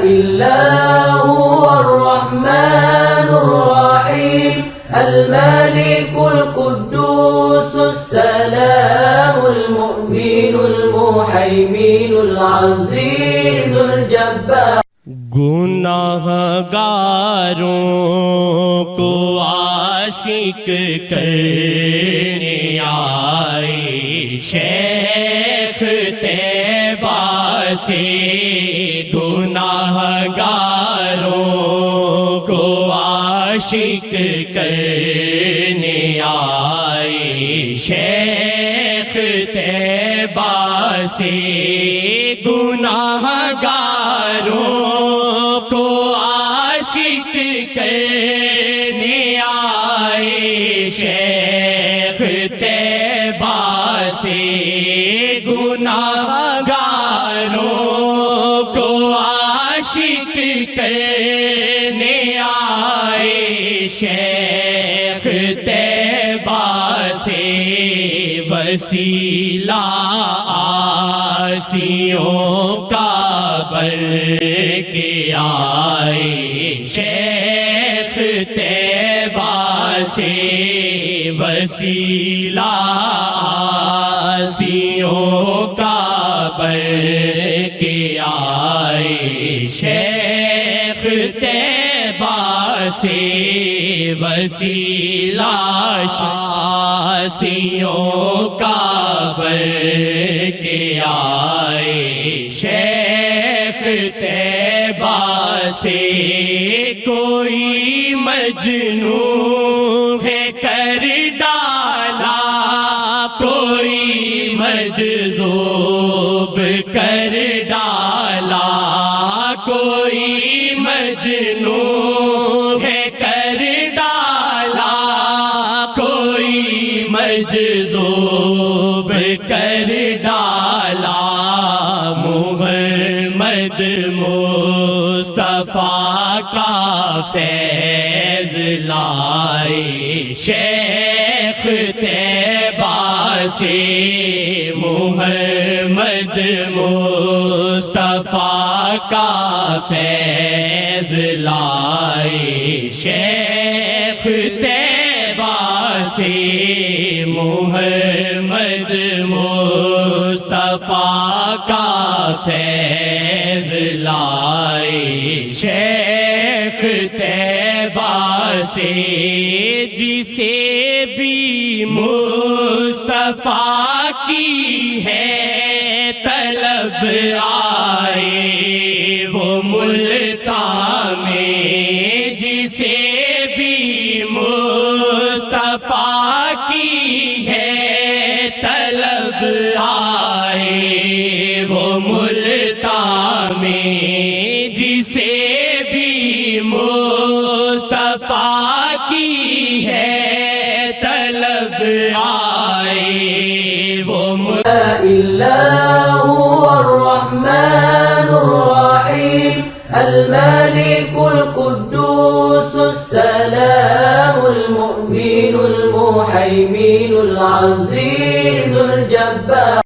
إلا هو الرحمن الرحيم الملك القدوس السلام المؤمن المهيمن العزيز الجبار. گناہگاروں کو عاشق کرنے آئی شیخ طیبہ سے، گناہگاروں کو عاشق کرنے آئی شیخ طیبہ سے، گناہگاروں کو عاشق کرنے آئے شیخ طیبہ سے، گناہگاروں کو عاشق کرنے آئے شیخ طیبہ سے، وسیلہ آسیوں کا بر کے آئے شیخ طیبہ سے، وسیلہ آسیوں کا بر کے آئے شیخ طیبہ سے، وسیلہ آسیوں کا بر کے آئے شیخ طیبہ سے، کوئی مجنون ہے کر ڈالا، کوئی مجذوب کر ڈالا، کوئی مجنون ہے کر ڈالا، کوئی مجذوب کر ڈالا، محمد مصطفیٰ کا فیض لائے شیخ طیبہ سے، محمد مصطفیٰ کا فیض لائے شیخ طیبہ سے، محمد مصطفیٰ کا فیض لائے شیخ طیبہ سے، جسے بھی مصطفیٰ کی ہے طلب آئے وہ ملتان میں، جسے بھی مصطفیٰ کی ہے طلب آئے وہ ملتان میں، جسے بھی مصطفیٰ کی ہے طلب آئے وہ إلا هو الرحمن الرحيم الملك